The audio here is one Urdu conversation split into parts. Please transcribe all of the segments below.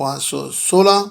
516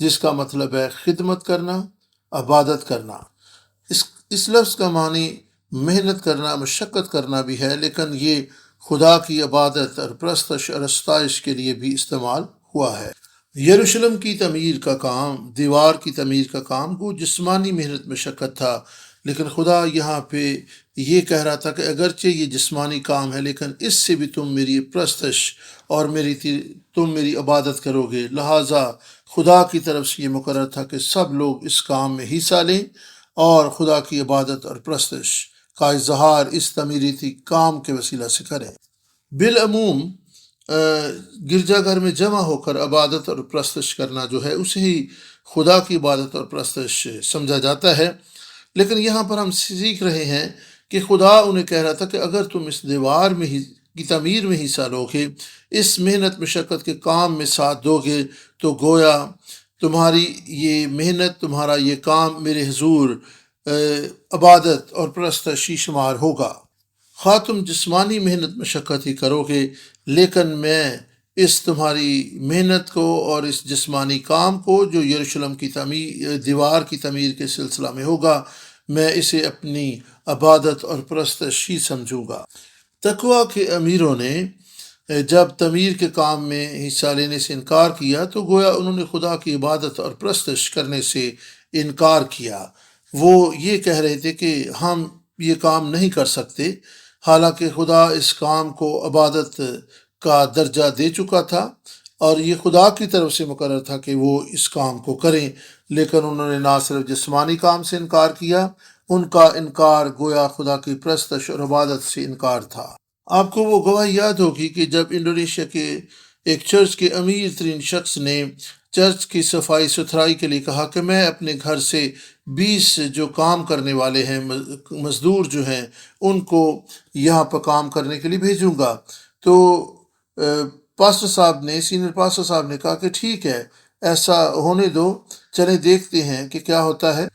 جس کا مطلب ہے خدمت کرنا، عبادت کرنا۔ اس لفظ کا معنی محنت کرنا، مشقت کرنا بھی ہے، لیکن یہ خدا کی عبادت اور پرستش اور ستائش کے لیے بھی استعمال ہوا ہے۔ یروشلم کی تعمیر کا کام، دیوار کی تعمیر کا کام وہ جسمانی محنت مشقت تھا، لیکن خدا یہاں پہ یہ کہہ رہا تھا کہ اگرچہ یہ جسمانی کام ہے، لیکن اس سے بھی تم میری پرستش اور تم میری عبادت کرو گے۔ لہٰذا خدا کی طرف سے یہ مقرر تھا کہ سب لوگ اس کام میں حصہ لیں اور خدا کی عبادت اور پرستش کا اظہار اس تعمیراتی کام کے وسیلہ سے کریں۔ بالعموم گرجا گھر میں جمع ہو کر عبادت اور پرستش کرنا جو ہے اسے ہی خدا کی عبادت اور پرستش سمجھا جاتا ہے، لیکن یہاں پر ہم سیکھ رہے ہیں کہ خدا انہیں کہہ رہا تھا کہ اگر تم اس دیوار میں کی تعمیر میں حصہ لو گے، اس محنت مشقت کے کام میں ساتھ دو گے، تو گویا تمہاری یہ محنت، تمہارا یہ کام میرے حضور عبادت اور پرستشی شمار ہوگا۔ خواہ تم جسمانی محنت مشقت ہی کرو گے، لیکن میں اس تمہاری محنت کو اور اس جسمانی کام کو جو یروشلم کی دیوار کی تعمیر کے سلسلہ میں ہوگا، میں اسے اپنی عبادت اور پرستش ہی سمجھوں گا۔ تقویٰ کے امیروں نے جب تعمیر کے کام میں حصہ لینے سے انکار کیا تو گویا انہوں نے خدا کی عبادت اور پرستش کرنے سے انکار کیا۔ وہ یہ کہہ رہے تھے کہ ہم یہ کام نہیں کر سکتے، حالانکہ خدا اس کام کو عبادت کا درجہ دے چکا تھا اور یہ خدا کی طرف سے مقرر تھا کہ وہ اس کام کو کریں، لیکن انہوں نے نہ صرف جسمانی کام سے انکار کیا، ان کا انکار گویا خدا کی پرستش اور عبادت سے انکار تھا۔ آپ کو وہ گواہی یاد ہوگی کہ جب انڈونیشیا کے ایک چرچ کے امیر ترین شخص نے چرچ کی صفائی ستھرائی کے لیے کہا کہ میں اپنے گھر سے 20 جو کام کرنے والے ہیں، مزدور جو ہیں، ان کو یہاں پر کام کرنے کے لیے بھیجوں گا، تو سینئر پاسٹر صاحب نے کہا کہ ٹھیک ہے، ایسا ہونے دو، چلیں دیکھتے ہیں کہ کیا ہوتا ہے۔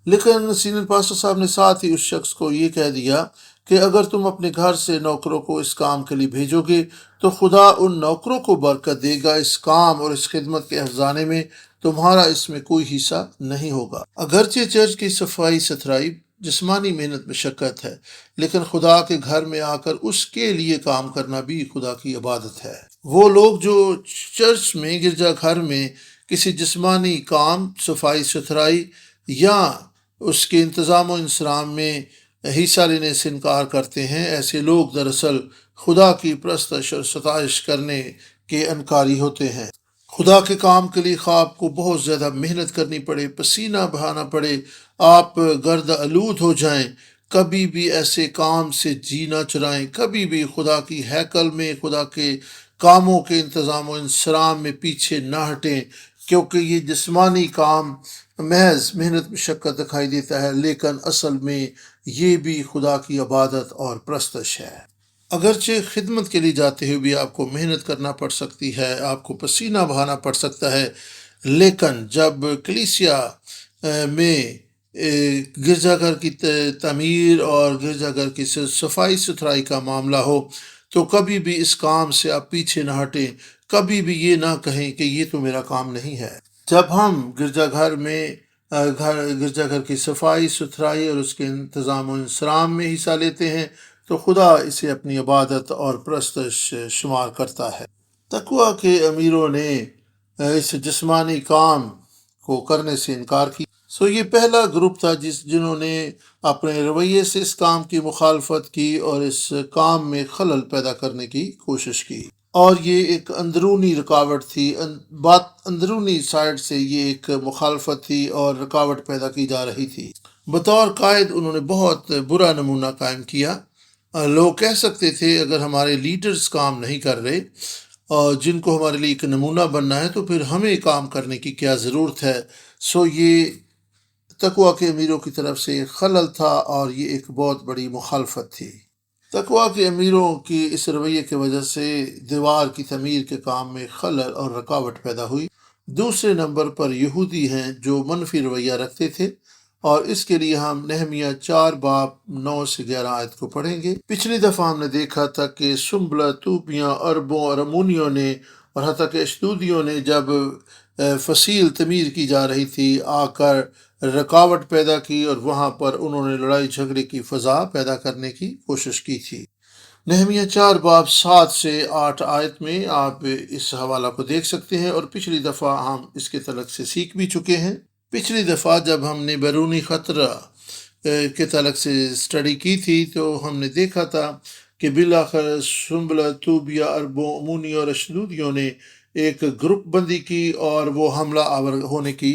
لیکن سینئر پاسٹر صاحب نے ساتھ ہی اس شخص کو یہ کہہ دیا کہ اگر تم اپنے گھر سے نوکروں کو اس کام کے لیے بھیجو گے تو خدا ان نوکروں کو برکت دے گا، اس کام اور اس خدمت کے افزانے میں تمہارا اس میں کوئی حصہ نہیں ہوگا۔ اگرچہ چرچ کی صفائی ستھرائی جسمانی محنت مشقت ہے، لیکن خدا کے گھر میں آ کر اس کے لیے کام کرنا بھی خدا کی عبادت ہے۔ وہ لوگ جو چرچ میں، گرجا گھر میں کسی جسمانی کام، صفائی ستھرائی یا اس کے انتظام و انصرام میں حصہ لینے سے انکار کرتے ہیں، ایسے لوگ دراصل خدا کی پرستش اور ستائش کرنے کے انکاری ہوتے ہیں۔ خدا کے کام کے لیے خواہ آپ کو بہت زیادہ محنت کرنی پڑے، پسینہ بہانا پڑے، آپ گرد آلود ہو جائیں، کبھی بھی ایسے کام سے جی نہ چرائیں، کبھی بھی خدا کی ہیکل میں، خدا کے کاموں کے انتظام و انصرام میں پیچھے نہ ہٹیں، کیونکہ یہ جسمانی کام محض محنت مشقت دکھائی دیتا ہے، لیکن اصل میں یہ بھی خدا کی عبادت اور پرستش ہے۔ اگرچہ خدمت کے لیے جاتے ہوئے بھی آپ کو محنت کرنا پڑ سکتی ہے، آپ کو پسینہ بہانا پڑ سکتا ہے، لیکن جب کلیسیا میں گرجا گھر کی تعمیر اور گرجا گھر کی صفائی ستھرائی کا معاملہ ہو تو کبھی بھی اس کام سے آپ پیچھے نہ ہٹیں، کبھی بھی یہ نہ کہیں کہ یہ تو میرا کام نہیں ہے۔ جب ہم گرجا گھر میں گرجا گھر کی صفائی ستھرائی اور اس کے انتظام و انصرام میں حصہ لیتے ہیں تو خدا اسے اپنی عبادت اور پرستش شمار کرتا ہے۔ تقویٰ کے امیروں نے اس جسمانی کام کو کرنے سے انکار کیا۔ یہ پہلا گروپ تھا جنہوں نے اپنے رویے سے اس کام کی مخالفت کی اور اس کام میں خلل پیدا کرنے کی کوشش کی، اور یہ ایک اندرونی رکاوٹ تھی، اندرونی سائڈ سے یہ ایک مخالفت تھی اور رکاوٹ پیدا کی جا رہی تھی۔ بطور قائد انہوں نے بہت برا نمونہ قائم کیا۔ لوگ کہہ سکتے تھے اگر ہمارے لیڈرز کام نہیں کر رہے اور جن کو ہمارے لیے ایک نمونہ بننا ہے تو پھر ہمیں کام کرنے کی کیا ضرورت ہے۔ یہ تقویٰ کے امیروں کی طرف سے ایک خلل تھا اور یہ ایک بہت بڑی مخالفت تھی۔ تقویٰ کے امیروں کی اس رویے کی وجہ سے دیوار کی تعمیر کے کام میں خلل اور رکاوٹ پیدا ہوئی۔ دوسرے نمبر پر یہودی ہیں جو منفی رویہ رکھتے تھے، اور اس کے لیے ہم نہمیہ 4 باب 9 سے 11 آیت کو پڑھیں گے۔ پچھلی دفعہ ہم نے دیکھا تھا کہ سنبلا، توبیاں، عربوں اور امونیوں نے اور حتیٰ کہ اشدودیوں نے جب فصیل تعمیر کی جا رہی تھی آ کر رکاوٹ پیدا کی، اور وہاں پر انہوں نے لڑائی جھگڑے کی فضا پیدا کرنے کی کوشش کی تھی۔ نہمیہ 4 باب 7 سے 8 آیت میں آپ اس حوالہ کو دیکھ سکتے ہیں، اور پچھلی دفعہ ہم اس کے تعلق سے سیکھ بھی چکے ہیں۔ پچھلی دفعہ جب ہم نے بیرونی خطرہ کے تعلق سے اسٹڈی کی تھی تو ہم نے دیکھا تھا کہ بالآخر سنبلہ، توبیہ، اربوں، امونی اور اشدودیوں نے ایک گروپ بندی کی اور وہ حملہ آور ہونے کی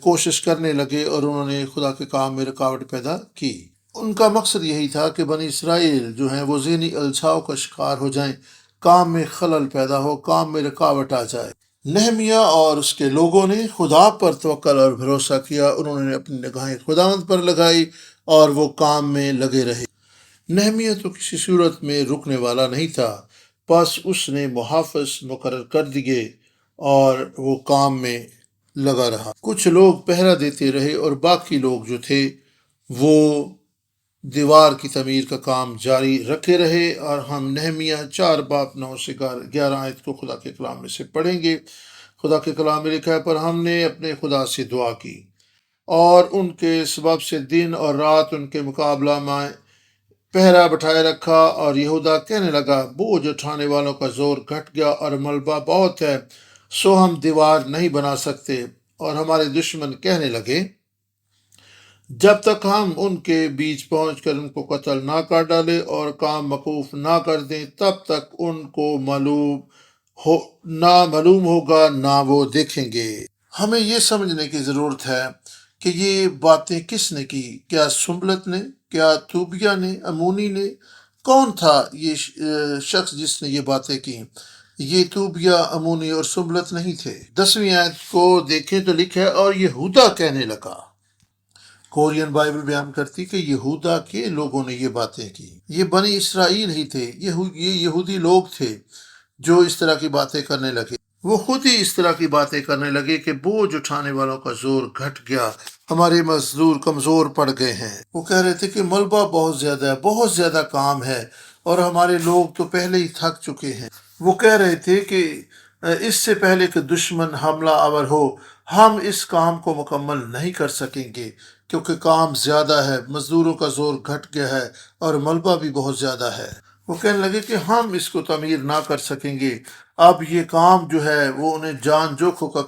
کوشش کرنے لگے، اور انہوں نے خدا کے کام میں رکاوٹ پیدا کی۔ ان کا مقصد یہی تھا کہ بنی اسرائیل جو ہیں وہ ذہنی الجھاؤ کا شکار ہو جائیں، کام میں خلل پیدا ہو، کام میں رکاوٹ آ جائے۔ نہمیہ اور اس کے لوگوں نے خدا پر توکل اور بھروسہ کیا، انہوں نے اپنی نگاہیں خداوند پر لگائی اور وہ کام میں لگے رہے۔ نہمیہ تو کسی صورت میں رکنے والا نہیں تھا، بس اس نے محافظ مقرر کر دیے اور وہ کام میں لگا رہا۔ کچھ لوگ پہرا دیتے رہے اور باقی لوگ جو تھے وہ دیوار کی تعمیر کا کام جاری رکھے رہے، اور ہم نہمیہ 4 باب 9 سے 11 آیت کو خدا کے کلام میں سے پڑھیں گے۔ خدا کے کلام میں لکھا ہے، پر ہم نے اپنے خدا سے دعا کی اور ان کے سبب سے دن اور رات ان کے مقابلہ میں پہرا بٹھائے رکھا، اور یہودا کہنے لگا، بوجھ اٹھانے والوں کا زور گھٹ گیا اور ملبہ بہت ہے، سو ہم دیوار نہیں بنا سکتے۔ اور ہمارے دشمن کہنے لگے، جب تک ہم ان کے بیچ پہنچ کر ان کو قتل نہ کر ڈالے اور کام موقوف نہ کر دیں، تب تک ان کو نہ معلوم ہوگا نہ وہ دیکھیں گے۔ ہمیں یہ سمجھنے کی ضرورت ہے کہ یہ باتیں کس نے کی؟ کیا سنبلت نے؟ کیا توبیہ نے؟ امونی نے؟ کون تھا یہ شخص جس نے یہ باتیں کی؟ یہ توبیہ، امونی اور سنبلت نہیں تھے۔ 10ویں آیت کو دیکھیں تو لکھا ہے، اور یہودا کہنے لگا۔ کورین بائبل بیان کرتی کہ یہودا کے لوگوں نے یہ باتیں کی۔ یہ بنی اسرائیل ہی تھے، یہ یہودی لوگ تھے جو اس طرح کی باتیں کرنے لگے۔ وہ خود ہی اس طرح کی باتیں کرنے لگے کہ بوجھ اٹھانے والوں کا زور گھٹ گیا، ہمارے مزدور کمزور پڑ گئے ہیں۔ وہ کہہ رہے تھے کہ ملبہ بہت زیادہ ہے، بہت زیادہ کام ہے، اور ہمارے لوگ تو پہلے ہی تھک چکے ہیں۔ وہ کہہ رہے تھے کہ اس سے پہلے کہ دشمن حملہ آور ہو، ہم اس کام کو مکمل نہیں کر سکیں گے، کیونکہ کام زیادہ ہے، مزدوروں کا زور گھٹ گیا ہے اور ملبہ بھی بہت زیادہ ہے۔ وہ کہنے لگے کہ ہم اس کو تعمیر نہ کر سکیں گے۔ اب یہ کام جو ہے وہ انہیں جان جوکھوں کا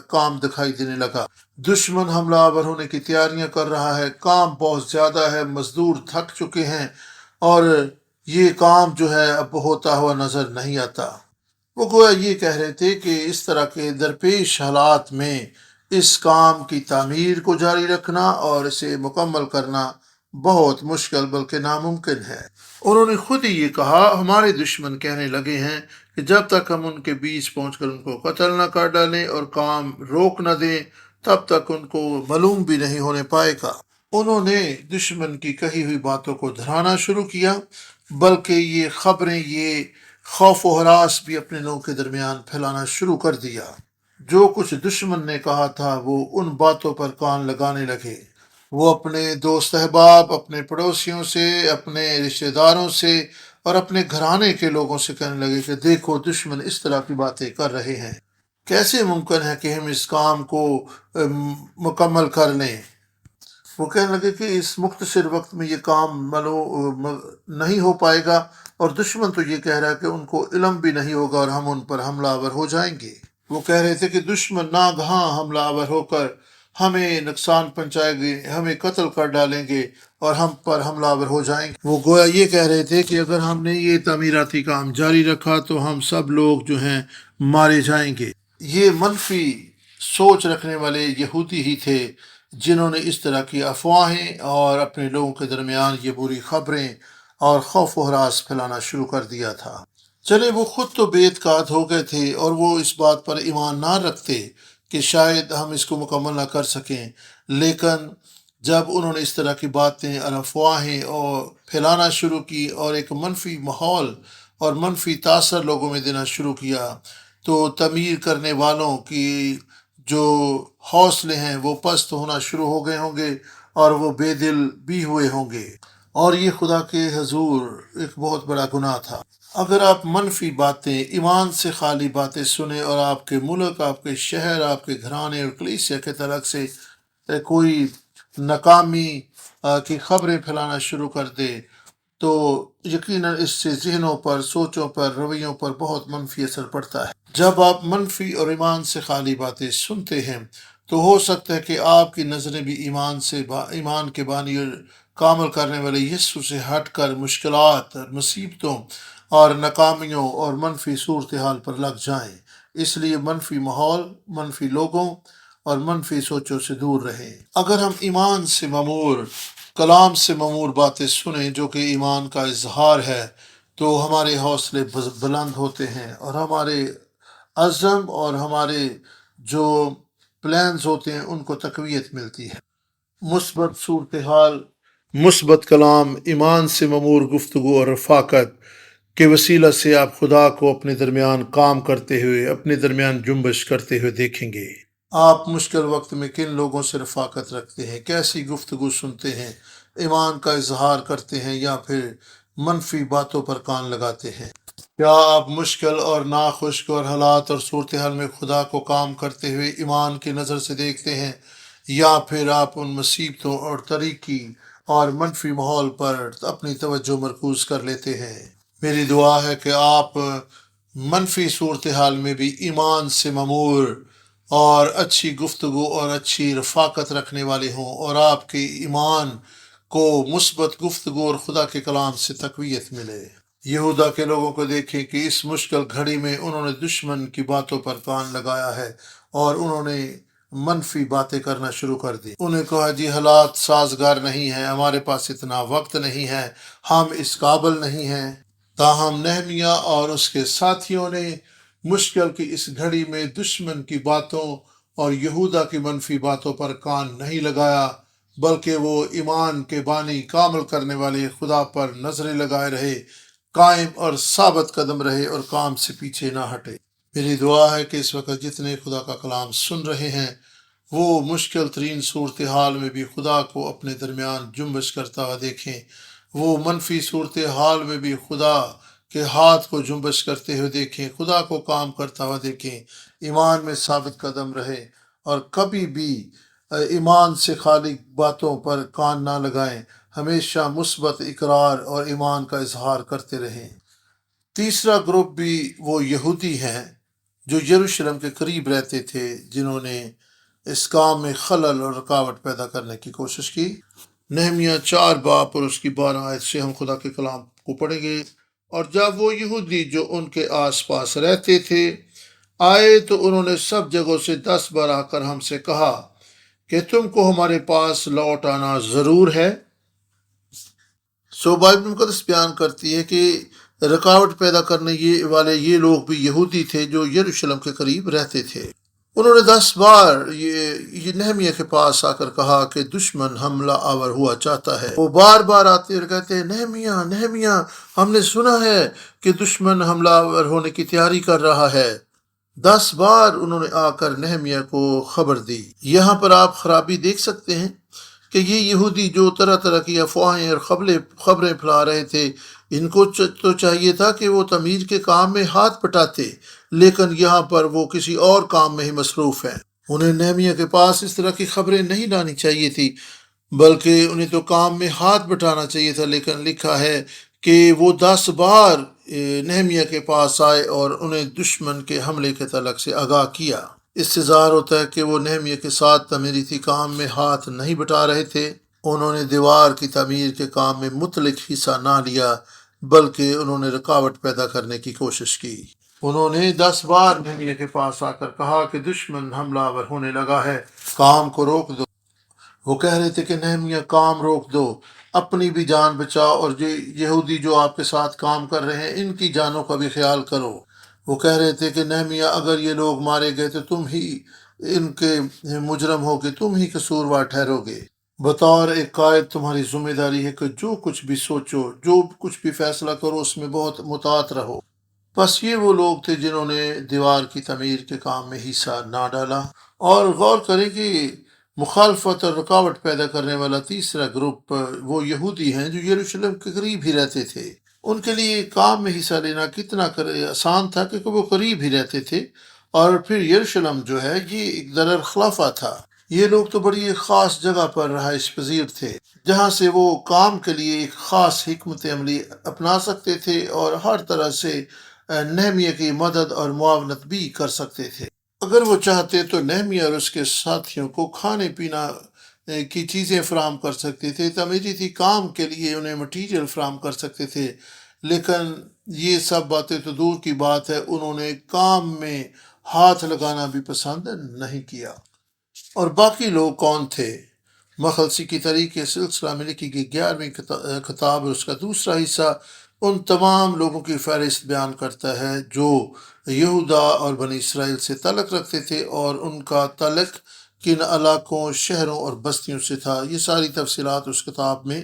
کام دکھائی دینے لگا۔ دشمن حملہ آور ہونے کی تیاریاں کر رہا ہے، کام بہت زیادہ ہے، مزدور تھک چکے ہیں، اور یہ کام جو ہے اب ہوتا ہوا نظر نہیں آتا۔ وہ گویا یہ کہہ رہے تھے کہ اس طرح کے درپیش حالات میں اس کام کی تعمیر کو جاری رکھنا اور اسے مکمل کرنا بہت مشکل بلکہ ناممکن ہے۔ انہوں نے خود ہی یہ کہا، ہمارے دشمن کہنے لگے ہیں کہ جب تک ہم ان کے بیچ پہنچ کر ان کو قتل نہ کر ڈالیں اور کام روک نہ دیں، تب تک ان کو معلوم بھی نہیں ہونے پائے گا۔ انہوں نے دشمن کی کہی ہوئی باتوں کو دہرانا شروع کیا، بلکہ یہ خبریں، یہ خوف و ہراس بھی اپنے لوگوں کے درمیان پھیلانا شروع کر دیا۔ جو کچھ دشمن نے کہا تھا وہ ان باتوں پر کان لگانے لگے۔ وہ اپنے دوست احباب، اپنے پڑوسیوں سے، اپنے رشتہ داروں سے اور اپنے گھرانے کے لوگوں سے کہنے لگے کہ دیکھو دشمن اس طرح کی باتیں کر رہے ہیں، کیسے ممکن ہے کہ ہم اس کام کو مکمل کر لیں۔ وہ کہنے لگے کہ اس مختصر وقت میں یہ کام نہیں ہو پائے گا، اور دشمن تو یہ کہہ رہا ہے کہ ان کو علم بھی نہیں ہوگا اور ہم ان پر حملہ آور ہو جائیں گے۔ وہ کہہ رہے تھے کہ دشمن ناگہاں حملہ آور ہو کر ہمیں نقصان پہنچائے گے، ہمیں قتل کر ڈالیں گے اور ہم پر حملہ آور ہو جائیں گے۔ وہ گویا یہ کہہ رہے تھے کہ اگر ہم نے یہ تعمیراتی کام جاری رکھا تو ہم سب لوگ جو ہیں مارے جائیں گے۔ یہ منفی سوچ رکھنے والے یہودی ہی تھے جنہوں نے اس طرح کی افواہیں اور اپنے لوگوں کے درمیان یہ بری خبریں اور خوف و ہراس پھیلانا شروع کر دیا تھا۔ چلے وہ خود تو بے اعتقاد ہو گئے تھے اور وہ اس بات پر ایمان نہ رکھتے کہ شاید ہم اس کو مکمل نہ کر سکیں، لیکن جب انہوں نے اس طرح کی باتیں اور افواہیں اور پھیلانا شروع کی اور ایک منفی ماحول اور منفی تاثر لوگوں میں دینا شروع کیا، تو تعمیر کرنے والوں کی جو حوصلے ہیں وہ پست ہونا شروع ہو گئے ہوں گے اور وہ بے دل بھی ہوئے ہوں گے، اور یہ خدا کے حضور ایک بہت بڑا گناہ تھا۔ اگر آپ منفی باتیں، ایمان سے خالی باتیں سنیں اور آپ کے ملک، آپ کے شہر، آپ کے گھرانے اور کلیسیا کے تعلق سے کوئی ناکامی کی خبریں پھیلانا شروع کر دے تو یقیناً اس سے ذہنوں پر، سوچوں پر، رویوں پر بہت منفی اثر پڑتا ہے۔ جب آپ منفی اور ایمان سے خالی باتیں سنتے ہیں تو ہو سکتا ہے کہ آپ کی نظریں بھی ایمان کے بانی اور کامل کرنے والے یسوع سے ہٹ کر مشکلات اور مصیبتوں اور ناکامیوں اور منفی صورتحال پر لگ جائیں۔ اس لیے منفی ماحول، منفی لوگوں اور منفی سوچوں سے دور رہیں۔ اگر ہم ایمان سے ممور، کلام سے ممور باتیں سنیں جو کہ ایمان کا اظہار ہے تو ہمارے حوصلے بلند ہوتے ہیں اور ہمارے عزم اور ہمارے جو پلانز ہوتے ہیں ان کو تقویت ملتی ہے۔ مثبت صورتحال، مثبت کلام، ایمان سے ممور گفتگو اور رفاقت کے وسیلہ سے آپ خدا کو اپنے درمیان کام کرتے ہوئے، اپنے درمیان جنبش کرتے ہوئے دیکھیں گے۔ آپ مشکل وقت میں کن لوگوں سے رفاقت رکھتے ہیں؟ کیسی گفتگو سنتے ہیں؟ ایمان کا اظہار کرتے ہیں یا پھر منفی باتوں پر کان لگاتے ہیں؟ کیا آپ مشکل اور ناخوشگوار حالات اور صورتحال میں خدا کو کام کرتے ہوئے ایمان کی نظر سے دیکھتے ہیں یا پھر آپ ان مصیبتوں اور طریقی اور منفی ماحول پر اپنی توجہ مرکوز کر لیتے ہیں؟ میری دعا ہے کہ آپ منفی صورتحال میں بھی ایمان سے ممور اور اچھی گفتگو اور اچھی رفاقت رکھنے والے ہوں اور آپ کے ایمان کو مثبت گفتگو اور خدا کے کلام سے تقویت ملے۔ یہودا کے لوگوں کو دیکھیں کہ اس مشکل گھڑی میں انہوں نے دشمن کی باتوں پر کان لگایا ہے اور انہوں نے منفی باتیں کرنا شروع کر دی۔ انہیں کہا جی حالات سازگار نہیں ہیں، ہمارے پاس اتنا وقت نہیں ہے، ہم اس قابل نہیں ہیں۔ تاہم نہمیہ اور اس کے ساتھیوں نے مشکل کی اس گھڑی میں دشمن کی باتوں اور یہودا کی منفی باتوں پر کان نہیں لگایا، بلکہ وہ ایمان کے بانی کامل کرنے والے خدا پر نظریں لگائے رہے، قائم اور ثابت قدم رہے اور کام سے پیچھے نہ ہٹے۔ میری دعا ہے کہ اس وقت جتنے خدا کا کلام سن رہے ہیں وہ مشکل ترین صورتحال میں بھی خدا کو اپنے درمیان جنبش کرتا ہوا دیکھیں، وہ منفی صورتحال میں بھی خدا کے ہاتھ کو جنبش کرتے ہوئے دیکھیں، خدا کو کام کرتا ہوا دیکھیں، ایمان میں ثابت قدم رہیں اور کبھی بھی ایمان سے خالی باتوں پر کان نہ لگائیں، ہمیشہ مثبت اقرار اور ایمان کا اظہار کرتے رہیں۔ تیسرا گروپ بھی وہ یہودی ہیں جو یروشلم کے قریب رہتے تھے، جنہوں نے اس کام میں خلل اور رکاوٹ پیدا کرنے کی کوشش کی۔ نہمیہ 4 باب اور اس کی 12 آیت سے ہم خدا کے کلام کو پڑھیں گے۔ اور جب وہ یہودی جو ان کے آس پاس رہتے تھے آئے تو انہوں نے سب جگہوں سے 10 بار آ کر ہم سے کہا کہ تم کو ہمارے پاس لوٹ آنا ضرور ہے۔ بائبل مقدس بیان کرتی ہے کہ رکاوٹ پیدا کرنے والے یہ لوگ بھی یہودی تھے جو یروشلم کے قریب رہتے تھے۔ انہوں نے 10 بار یہ نہمیہ کے پاس آ کر کہا کہ دشمن حملہ آور ہوا چاہتا ہے۔ وہ بار بار آتے اور کہتے ہیں نہمیہ نہمیہ، ہم نے سنا ہے کہ دشمن حملہ آور ہونے کی تیاری کر رہا ہے۔ 10 بار انہوں نے آ کر نہمیہ کو خبر دی۔ یہاں پر آپ خرابی دیکھ سکتے ہیں کہ یہ یہودی جو طرح طرح کی افواہیں اور خبریں پھیلا رہے تھے، ان کو تو چاہیے تھا کہ وہ تعمیر کے کام میں ہاتھ بٹاتے، لیکن یہاں پر وہ کسی اور کام میں ہی مصروف ہیں۔ انہیں نہمیہ کے پاس اس طرح کی خبریں نہیں لانی چاہیے تھی، بلکہ انہیں تو کام میں ہاتھ بٹانا چاہیے تھا، لیکن لکھا ہے کہ وہ 10 بار نہمیہ کے پاس آئے اور انہیں دشمن کے حملے کے تعلق سے آگاہ کیا۔ اس سے ظاہر ہوتا ہے کہ وہ نہمیہ کے ساتھ تعمیراتی کام میں ہاتھ نہیں بٹا رہے تھے۔ انہوں نے دیوار کی تعمیر کے کام میں مطلق حصہ نہ لیا، بلکہ انہوں نے رکاوٹ پیدا کرنے کی کوشش کی۔ انہوں نے 10 بار نہمیہ کے پاس آ کر کہا کہ دشمن حملہ آور ہونے لگا ہے، کام کو روک دو۔ وہ کہہ رہے تھے کہ نہمیہ کام روک دو، اپنی بھی جان بچاؤ اور یہودی جو آپ کے ساتھ کام کر رہے ہیں ان کی جانوں کا بھی خیال کرو۔ وہ کہہ رہے تھے کہ نہمیہ اگر یہ لوگ مارے گئے تو تم ہی ان کے مجرم ہو گے، تم ہی قصوروار ٹھہرو گے۔ بطور ایک قائد تمہاری ذمہ داری ہے کہ جو کچھ بھی سوچو، جو کچھ بھی فیصلہ کرو، اس میں بہت محتاط رہو۔ بس یہ وہ لوگ تھے جنہوں نے دیوار کی تعمیر کے کام میں حصہ نہ ڈالا۔ اور غور کریں کہ مخالفت اور رکاوٹ پیدا کرنے والا تیسرا گروپ وہ یہودی ہیں جو یروشلم کے قریب ہی رہتے تھے۔ ان کے لیے کام میں حصہ لینا کتنا آسان تھا کیونکہ وہ قریب ہی رہتے تھے، اور پھر یروشلم جو ہے یہ ایک درر خلافہ تھا۔ یہ لوگ تو بڑی ایک خاص جگہ پر رہائش پذیر تھے جہاں سے وہ کام کے لیے ایک خاص حکمت عملی اپنا سکتے تھے اور ہر طرح سے نہمیہ کی مدد اور معاونت بھی کر سکتے تھے۔ اگر وہ چاہتے تو نہمیہ اور اس کے ساتھیوں کو کھانے پینا کی چیزیں فراہم کر سکتے تھے، تعمیری تھی کام کے لیے انہیں مٹیریل فراہم کر سکتے تھے، لیکن یہ سب باتیں تو دور کی بات ہے، انہوں نے کام میں ہاتھ لگانا بھی پسند نہیں کیا۔ اور باقی لوگ کون تھے؟ مخلصی کی تاریخ کے سلسلہ میں لکھی گئی 11ویں کتاب اور اس کا دوسرا حصہ ان تمام لوگوں کی فہرست بیان کرتا ہے جو یہودا اور بنی اسرائیل سے تعلق رکھتے تھے، اور ان کا تعلق کن علاقوں، شہروں اور بستیوں سے تھا۔ یہ ساری تفصیلات اس کتاب میں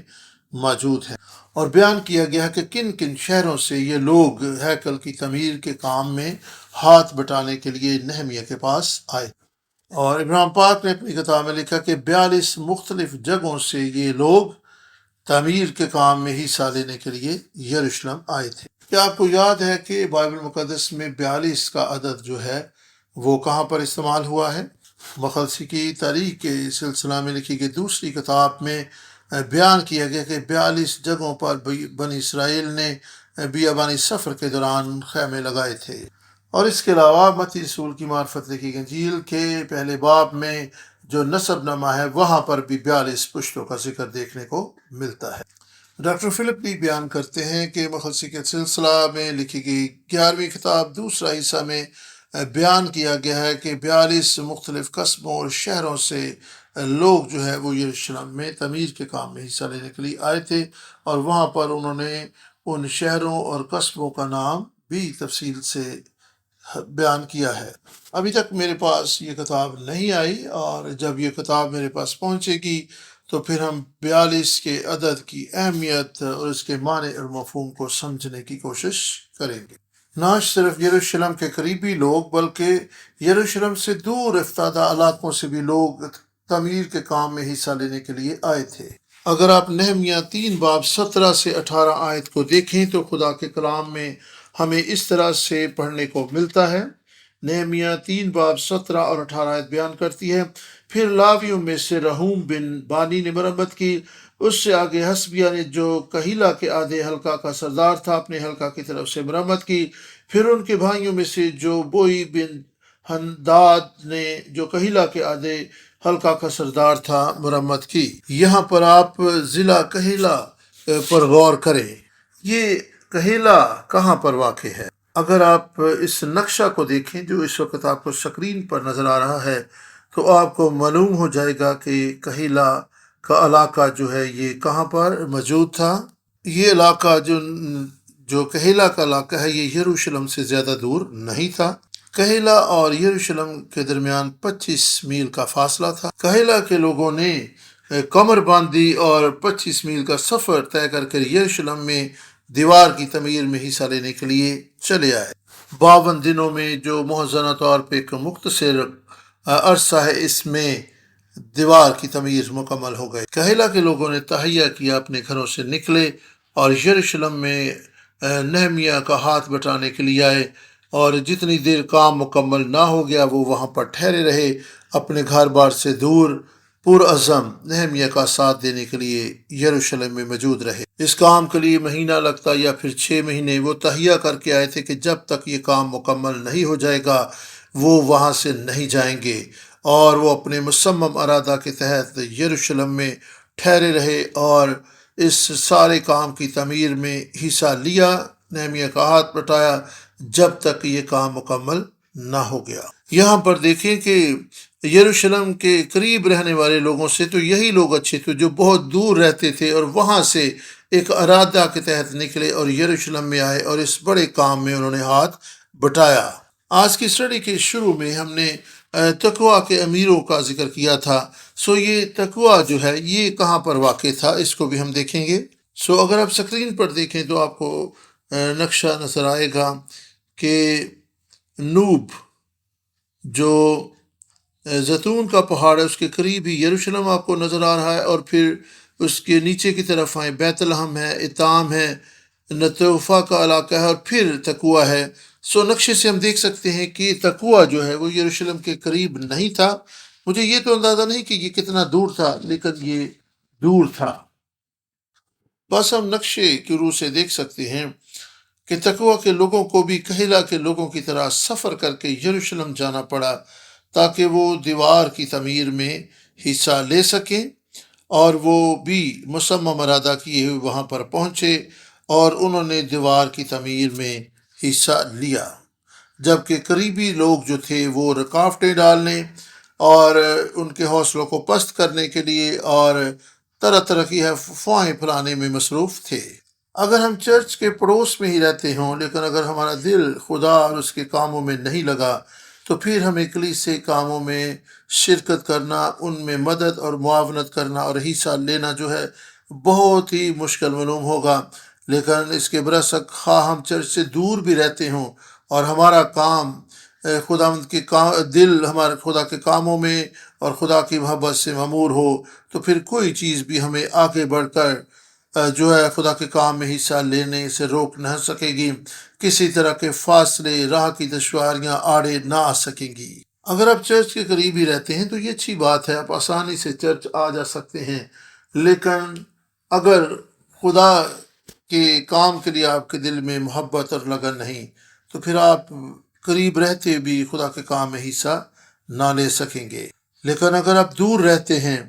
موجود ہیں، اور بیان کیا گیا کہ کن کن شہروں سے یہ لوگ ہیکل کی تعمیر کے کام میں ہاتھ بٹانے کے لیے نہمیہ کے پاس آئے۔ اور ابراہیم پاک نے اپنی کتاب میں لکھا کہ 42 مختلف جگہوں سے یہ لوگ تعمیر کے کام میں حصہ لینے کے لیے یروشلم آئے تھے۔ کیا آپ کو یاد ہے کہ بائبل مقدس میں 42 کا عدد جو ہے وہ کہاں پر استعمال ہوا ہے؟ مخلصی کی تاریخ کے سلسلہ میں لکھی گئی دوسری کتاب میں بیان کیا گیا کہ 42 جگہوں پر بنی اسرائیل نے بیابانی سفر کے دوران خیمے لگائے تھے۔ اور اس کے علاوہ متی رسول کی معرفت لکھی گئی انجیل کے پہلے باب میں جو نسب نامہ ہے وہاں پر بھی 42 پشتوں کا ذکر دیکھنے کو ملتا ہے۔ ڈاکٹر فلپ بھی بیان کرتے ہیں کہ مخلصی کے سلسلہ میں لکھی گئی 11ویں کتاب دوسرا حصہ میں بیان کیا گیا ہے کہ 42 مختلف قصبوں اور شہروں سے لوگ جو ہے وہ یروشلم میں تعمیر کے کام میں حصہ لینے کے لیے آئے تھے، اور وہاں پر انہوں نے ان شہروں اور قصبوں کا نام بھی تفصیل سے بیان کیا ہے۔ ابھی تک میرے پاس یہ کتاب نہیں آئی، اور جب یہ کتاب میرے پاس پہنچے گی تو پھر ہم 42 کے عدد کی اہمیت اور اس کے معنی اور مفہوم کو سمجھنے کی کوشش کریں گے۔ نہ صرف یروشلم کے قریبی لوگ بلکہ یروشلم سے دور افتادہ علاقوں سے بھی لوگ تعمیر کے کام میں حصہ لینے کے لیے آئے تھے۔ اگر آپ نہمیہ 3 باب 17 سے 18 آیت کو دیکھیں تو خدا کے کلام میں ہمیں اس طرح سے پڑھنے کو ملتا ہے۔ نہمیہ 3 باب 17 اور 18 آیت بیان کرتی ہے، پھر لاویوں میں سے رہوم بن بانی نے مرمت کی، اس سے آگے حسبیہ نے جو کہیلا کے آدھے حلقہ کا سردار تھا اپنے حلقہ کی طرف سے مرمت کی، پھر ان کے بھائیوں میں سے جو بوئی بن ہنداد نے جو کہیلا کے آدھے حلقہ کا سردار تھا مرمت کی۔ یہاں پر آپ ضلع کہیلا پر غور کریں، یہ کہیلا کہاں پر واقع ہے؟ اگر آپ اس نقشہ کو دیکھیں جو اس وقت آپ کو سکرین پر نظر آ رہا ہے تو آپ کو معلوم ہو جائے گا کہ کہیلا کا علاقہ جو ہے یہ کہاں پر موجود تھا۔ یہ علاقہ جو کہیلا کا علاقہ ہے یہ یروشلم سے زیادہ دور نہیں تھا۔ کہیلا اور یروشلم کے درمیان 25 میل کا فاصلہ تھا۔ کہیلا کے لوگوں نے کمر باندھی اور 25 میل کا سفر طے کر کے یروشلم میں دیوار کی تعمیر میں حصہ لینے کے لیے چلے آئے۔ 52 دنوں میں جو موزونہ طور پہ ایک مختصر عرصہ ہے اس میں دیوار کی تعمیر مکمل ہو گئی۔ کہیلا کے لوگوں نے تہیہ کیا، اپنے گھروں سے نکلے اور یروشلم میں نہمیہ کا ہاتھ بٹانے کے لیے آئے، اور جتنی دیر کام مکمل نہ ہو گیا وہ وہاں پر ٹھہرے رہے، اپنے گھر بار سے دور، پرعزم نہمیہ کا ساتھ دینے کے لیے یروشلم میں موجود رہے۔ اس کام کے لیے مہینہ لگتا یا پھر 6 مہینے، وہ تہیہ کر کے آئے تھے کہ جب تک یہ کام مکمل نہیں ہو جائے گا وہ وہاں سے نہیں جائیں گے، اور وہ اپنے مصمم ارادہ کے تحت یروشلم میں ٹھہرے رہے اور اس سارے کام کی تعمیر میں حصہ لیا، نہمیہ کا ہاتھ بٹایا جب تک یہ کام مکمل نہ ہو گیا۔ یہاں پر دیکھیں کہ یروشلم کے قریب رہنے والے لوگوں سے تو یہی لوگ اچھے تھے جو بہت دور رہتے تھے، اور وہاں سے ایک ارادہ کے تحت نکلے اور یروشلم میں آئے اور اس بڑے کام میں انہوں نے ہاتھ بٹایا۔ آج کی اسٹڈی کے شروع میں ہم نے تقویٰ کے امیروں کا ذکر کیا تھا، یہ تقویٰ جو ہے یہ کہاں پر واقع تھا اس کو بھی ہم دیکھیں گے۔ اگر آپ سکرین پر دیکھیں تو آپ کو نقشہ نظر آئے گا کہ نوب جو زیتون کا پہاڑ ہے اس کے قریب ہی یروشلم آپ کو نظر آ رہا ہے، اور پھر اس کے نیچے کی طرف آئیں بیت لحم ہے، اتام ہے، نتوفا کا علاقہ ہے اور پھر تقویٰ ہے۔ سو نقشے سے ہم دیکھ سکتے ہیں کہ تقویٰ جو ہے وہ یروشلم کے قریب نہیں تھا۔ مجھے یہ تو اندازہ نہیں کہ یہ کتنا دور تھا، لیکن یہ دور تھا۔ بس ہم نقشے کی روح سے دیکھ سکتے ہیں کہ تقویٰ کے لوگوں کو بھی کہلا کے لوگوں کی طرح سفر کر کے یروشلم جانا پڑا تاکہ وہ دیوار کی تعمیر میں حصہ لے سکیں، اور وہ بھی مصمم ارادہ کیے ہوئے وہاں پر پہنچے اور انہوں نے دیوار کی تعمیر میں حصہ لیا، جبکہ قریبی لوگ جو تھے وہ رکاوٹیں ڈالنے اور ان کے حوصلوں کو پست کرنے کے لیے اور طرح طرح کی افواہیں پھیلانے میں مصروف تھے۔ اگر ہم چرچ کے پڑوس میں ہی رہتے ہوں لیکن اگر ہمارا دل خدا اور اس کے کاموں میں نہیں لگا تو پھر ہمیں کلیسے کاموں میں شرکت کرنا، ان میں مدد اور معاونت کرنا اور حصہ لینا جو ہے بہت ہی مشکل معلوم ہوگا۔ لیکن اس کے برعکس خواہ ہم چرچ سے دور بھی رہتے ہوں اور ہمارا کام خداوند کے دل ہمارے خدا کے کاموں میں اور خدا کی محبت سے معمور ہو تو پھر کوئی چیز بھی ہمیں آگے بڑھ کر جو ہے خدا کے کام میں حصہ لینے سے روک نہ سکے گی۔ کسی طرح کے فاصلے، راہ کی دشواریاں آڑے نہ آ سکیں گی۔ اگر آپ چرچ کے قریب ہی رہتے ہیں تو یہ اچھی بات ہے، آپ آسانی سے چرچ آ جا سکتے ہیں۔ لیکن اگر خدا کے کام کے لیے آپ کے دل میں محبت اور لگن نہیں تو پھر آپ قریب رہتے بھی خدا کے کام میں حصہ نہ لے سکیں گے۔ لیکن اگر آپ دور رہتے ہیں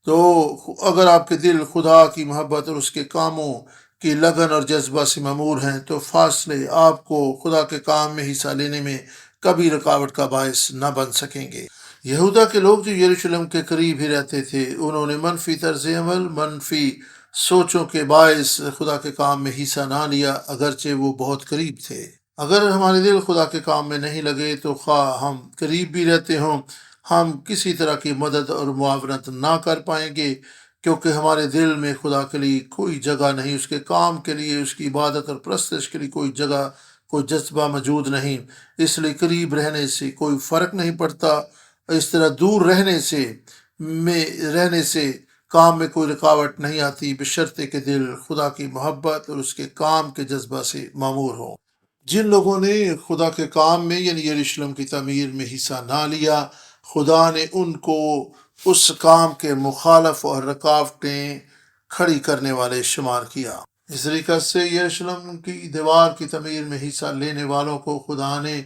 تو اگر آپ کے دل خدا کی محبت اور اس کے کاموں کی لگن اور جذبہ سے معمور ہیں تو فاصلے آپ کو خدا کے کام میں حصہ لینے میں کبھی رکاوٹ کا باعث نہ بن سکیں گے۔ یہودا کے لوگ جو یروشلم کے قریب ہی رہتے تھے انہوں نے منفی طرز عمل، منفی سوچوں کے باعث خدا کے کام میں حصہ نہ لیا اگرچہ وہ بہت قریب تھے۔ اگر ہمارے دل خدا کے کام میں نہیں لگے تو خواہ ہم قریب بھی رہتے ہوں ہم کسی طرح کی مدد اور معاونت نہ کر پائیں گے، کیونکہ ہمارے دل میں خدا کے لیے کوئی جگہ نہیں، اس کے کام کے لیے، اس کی عبادت اور پرستش کے لیے کوئی جگہ، کوئی جذبہ موجود نہیں۔ اس لیے قریب رہنے سے کوئی فرق نہیں پڑتا، اس طرح دور رہنے سے کام میں کوئی رکاوٹ نہیں آتی، بشرطے کہ دل خدا کی محبت اور اس کے کام کے جذبہ سے معمور ہو۔ جن لوگوں نے خدا کے کام میں یعنی یروشلم کی تعمیر میں حصہ نہ لیا، خدا نے ان کو اس کام کے مخالف اور رکاوٹیں کھڑی کرنے والے شمار کیا۔ اس طریقے سے یروشلم کی دیوار کی تعمیر میں حصہ لینے والوں کو خدا نے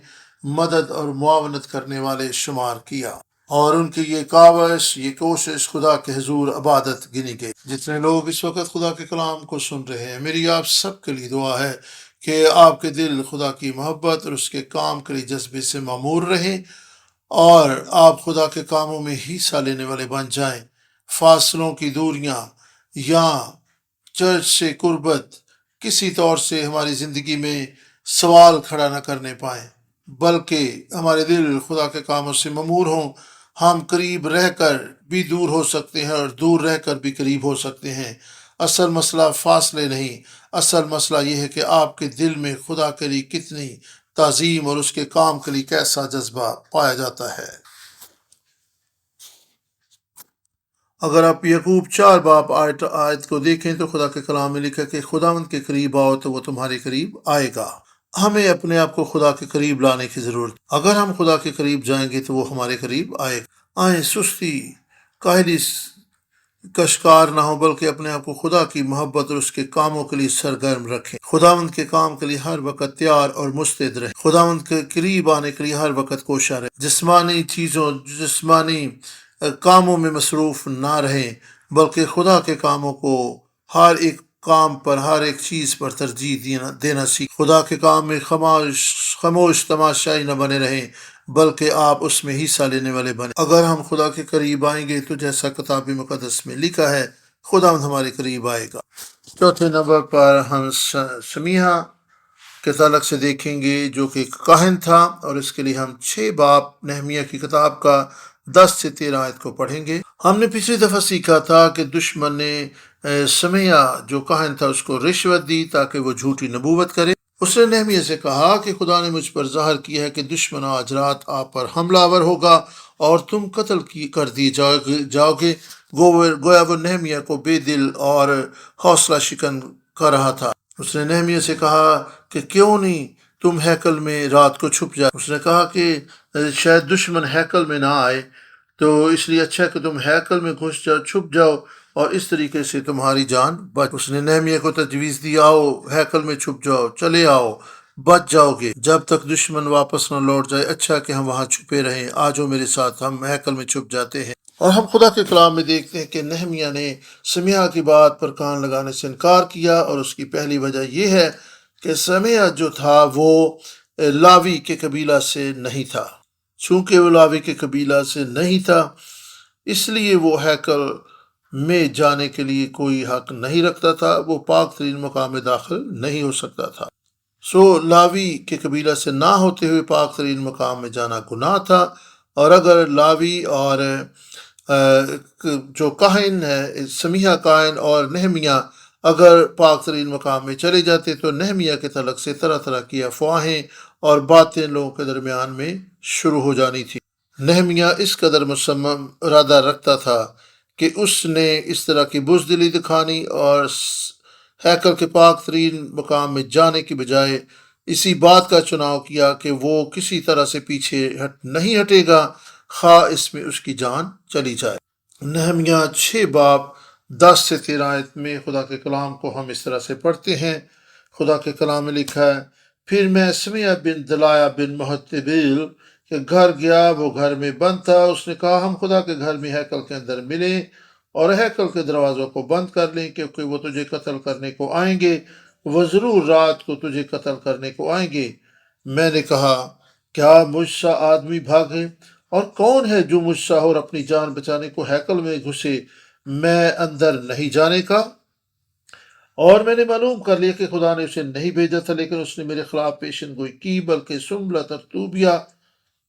مدد اور معاونت کرنے والے شمار کیا، اور ان کی یہ کاوش، یہ کوشش خدا کے حضور عبادت گنی گئی۔ جتنے لوگ اس وقت خدا کے کلام کو سن رہے ہیں، میری آپ سب کے لیے دعا ہے کہ آپ کے دل خدا کی محبت اور اس کے کام کے لیے جذبے سے معمور رہیں اور آپ خدا کے کاموں میں حصہ لینے والے بن جائیں۔ فاصلوں کی دوریاں یا چرچ سے قربت کسی طور سے ہماری زندگی میں سوال کھڑا نہ کرنے پائیں، بلکہ ہمارے دل خدا کے کاموں سے معمور ہوں۔ ہم قریب رہ کر بھی دور ہو سکتے ہیں اور دور رہ کر بھی قریب ہو سکتے ہیں۔ اصل مسئلہ فاصلے نہیں، اصل مسئلہ یہ ہے کہ آپ کے دل میں خدا کے لیے کتنی تعظیم اور اس کے کام کے لیے کیسا جذبہ پایا جاتا ہے۔ اگر آپ یعقوب 4 باب آیت کو دیکھیں تو خدا کے کلام میں لکھا کہ خداوند کے قریب آؤ تو وہ تمہارے قریب آئے گا۔ ہمیں اپنے آپ کو خدا کے قریب لانے کی ضرورت۔ اگر ہم خدا کے قریب جائیں گے تو وہ ہمارے قریب آئے گا۔ آئیں سستی، کاہلی کا شکار نہ ہو، بلکہ اپنے آپ کو خدا کی محبت اور اس کے کاموں کے لیے سرگرم رکھیں۔ خداوند کے کام کے لیے ہر وقت تیار اور مستعد رہیں۔ خداوند کے قریب آنے کے لیے ہر وقت کوشاں رہیں۔ جسمانی کاموں میں مصروف نہ رہیں، بلکہ خدا کے کاموں کو ہر ایک کام پر، ہر ایک چیز پر ترجیح دینا سیکھ۔ خدا کے کام میں خاموش تماشائی نہ بنے رہیں، بلکہ آپ اس میں حصہ لینے والے بنیں۔ اگر ہم خدا کے قریب آئیں گے تو جیسا کتاب مقدس میں لکھا ہے خداوند ہمارے قریب آئے گا۔ چوتھے نمبر پر ہم سمیحہ کے تعلق سے دیکھیں گے جو کہ کاہن تھا، اور اس کے لیے ہم 6 باب نہمیہ کی کتاب کا 10 سے 13 آیت کو پڑھیں گے۔ ہم نے پچھلی دفعہ سیکھا تھا کہ دشمن نے سمیہ جو کاہن تھا اس کو رشوت دی تاکہ وہ جھوٹی نبوت کرے۔ اس نے نہمیہ سے کہا کہ خدا نے مجھ پر ظاہر کیا ہے کہ دشمن آج رات آپ پر حملہ آور ہوگا اور تم قتل کر دی جاؤ گے۔ گویا وہ نہمیہ کو بے دل اور حوصلہ شکن کر رہا تھا۔ اس نے نہمیہ سے کہا کہ کیوں نہیں تم ہیکل میں رات کو چھپ جائے۔ اس نے کہا کہ شاید دشمن ہیکل میں نہ آئے، تو اس لیے اچھا کہ تم ہیکل میں گھس جاؤ، چھپ جاؤ، اور اس طریقے سے تمہاری جان بچ۔ اس نے نہمیہ کو تجویز دی، آؤ ہیکل میں چھپ جاؤ، چلے آؤ، بچ جاؤ گے جب تک دشمن واپس نہ لوٹ جائے، اچھا کہ ہم وہاں چھپے رہیں، آ جاؤ میرے ساتھ، ہم ہیکل میں چھپ جاتے ہیں۔ اور ہم خدا کے کلام میں دیکھتے ہیں کہ نہمیہ نے سمیہ کی بات پر کان لگانے سے انکار کیا، اور اس کی پہلی وجہ یہ ہے کہ سمیہ جو تھا وہ لاوی کے قبیلہ سے نہیں تھا۔ چونکہ وہ لاوی کے قبیلہ سے نہیں تھا، اس لیے وہ ہیکل میں جانے کے لیے کوئی حق نہیں رکھتا تھا، وہ پاک ترین مقام میں داخل نہیں ہو سکتا تھا۔ لاوی کے قبیلہ سے نہ ہوتے ہوئے پاک ترین مقام میں جانا گناہ تھا، اور اگر لاوی اور جو کاہن ہے سمیہ کاہن اور نہمیہ اگر پاک ترین مقام میں چلے جاتے تو نہمیہ کے تعلق سے طرح طرح کی افواہیں اور باتیں لوگوں کے درمیان میں شروع ہو جانی تھی۔ نہمیہ اس قدر مصمم ارادہ رکھتا تھا کہ اس نے اس طرح کی بزدلی دکھانی اور ہیکل کے پاک ترین مقام میں جانے کی بجائے اسی بات کا چناؤ کیا کہ وہ کسی طرح سے پیچھے نہیں ہٹے گا، خواہ اس میں اس کی جان چلی جائے۔ نہمیہ 6 باب 10 سے 13 آیت میں خدا کے کلام کو ہم اس طرح سے پڑھتے ہیں۔ خدا کے کلام میں لکھا ہے، پھر میں سمیہ بن دلایہ بن محتبیل کے گھر گیا، وہ گھر میں بند تھا۔ اس نے کہا، ہم خدا کے گھر میں ہیکل کے اندر ملیں اور ہیکل کے دروازوں کو بند کر لیں، کیونکہ وہ تجھے قتل کرنے کو آئیں گے، وہ ضرور رات کو تجھے قتل کرنے کو آئیں گے۔ میں نے کہا، کیا مجھ سا آدمی بھاگے؟ اور کون ہے جو مجھ سا اور اپنی جان بچانے کو ہیکل میں گھسے؟ میں اندر نہیں جانے کا؟ اور میں نے معلوم کر لیا کہ خدا نے اسے نہیں بھیجا تھا، لیکن اس نے میرے خلاف پیشن گوئی کی، بلکہ سنبلت اور طوبیہ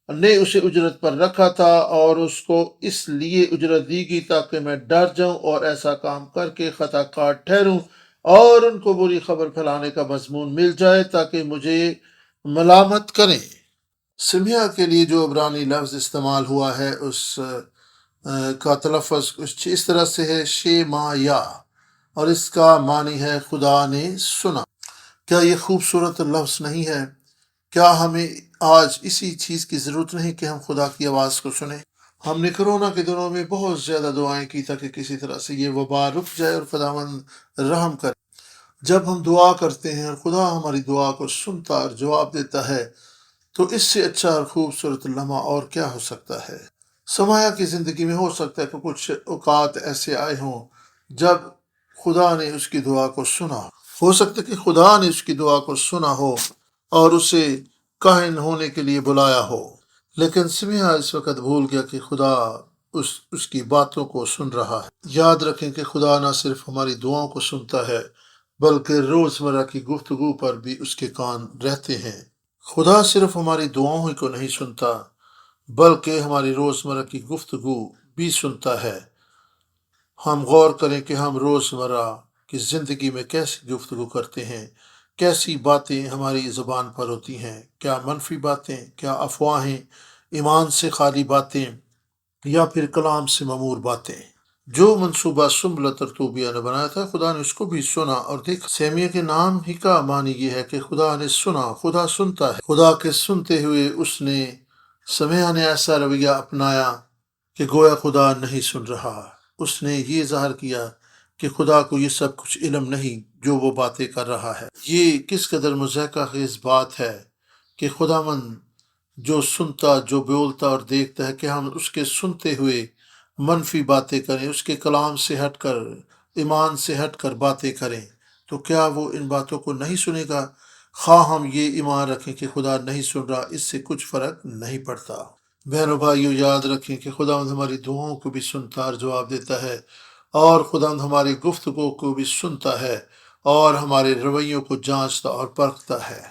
نے اسے اجرت پر رکھا تھا، اور اس کو اس لیے اجرت دی گئی تاکہ میں ڈر جاؤں اور ایسا کام کر کے خطا کار ٹھہروں اور ان کو بری خبر پھیلانے کا مضمون مل جائے تاکہ مجھے ملامت کریں۔ سمیہ کے لیے جو عبرانی لفظ استعمال ہوا ہے اس کا تلفظ اس طرح سے ہے، شیمایا، اور اس کا معنی ہے خدا نے سنا۔ کیا یہ خوبصورت لفظ نہیں ہے؟ کیا ہمیں آج اسی چیز کی ضرورت نہیں کہ ہم خدا کی آواز کو سنیں؟ ہم نے کرونا کے دنوں میں بہت زیادہ دعائیں کی تاکہ کسی طرح سے یہ وبا رک جائے اور خداوند رحم کرے۔ جب ہم دعا کرتے ہیں اور خدا ہماری دعا کو سنتا اور جواب دیتا ہے، تو اس سے اچھا اور خوبصورت لمحہ اور کیا ہو سکتا ہے؟ سمایہ کی زندگی میں ہو سکتا ہے کہ کچھ اوقات ایسے آئے ہوں جب خدا نے اس کی دعا کو سنا، ہو سکتا ہے کہ خدا نے اس کی دعا کو سنا ہو اور اسے کاہن ہونے کے لیے بلایا ہو، لیکن سمیہ اس وقت بھول گیا کہ خدا اس کی باتوں کو سن رہا ہے۔ یاد رکھیں کہ خدا نہ صرف ہماری دعاؤں کو سنتا ہے بلکہ روزمرہ کی گفتگو پر بھی اس کے کان رہتے ہیں۔ خدا صرف ہماری دعاؤں ہی کو نہیں سنتا بلکہ ہماری روزمرہ کی گفتگو بھی سنتا ہے۔ ہم غور کریں کہ ہم روزمرہ کی زندگی میں کیسی گفتگو کرتے ہیں، کیسی باتیں ہماری زبان پر ہوتی ہیں، کیا منفی باتیں، کیا افواہیں، ایمان سے خالی باتیں، یا پھر کلام سے ممور باتیں۔ جو منصوبہ سنبلت اور طوبیہ نے بنایا تھا، خدا نے اس کو بھی سنا اور دیکھا۔ سمیہ کے نام ہی کا معنی یہ ہے کہ خدا نے سنا، خدا سنتا ہے۔ خدا کے سنتے ہوئے سمیہ نے ایسا رویہ اپنایا کہ گویا خدا نہیں سن رہا۔ اس نے یہ ظاہر کیا کہ خدا کو یہ سب کچھ علم نہیں جو وہ باتیں کر رہا ہے۔ یہ کس قدر مضحکہ خیز بات ہے کہ خداوند جو سنتا، جو بولتا اور دیکھتا ہے، کہ ہم اس کے سنتے ہوئے منفی باتیں کریں، اس کے کلام سے ہٹ کر، ایمان سے ہٹ کر باتیں کریں، تو کیا وہ ان باتوں کو نہیں سنے گا؟ خواہ ہم یہ ایمان رکھیں کہ خدا نہیں سن رہا، اس سے کچھ فرق نہیں پڑتا۔ بہنوں بھائیو، یاد رکھیں کہ خداوند ہماری دعاؤں کو بھی سنتا اور جواب دیتا ہے، اور خداوند ہماری گفتگو کو بھی سنتا ہے اور ہمارے رویوں کو جانچتا اور پرکھتا ہے۔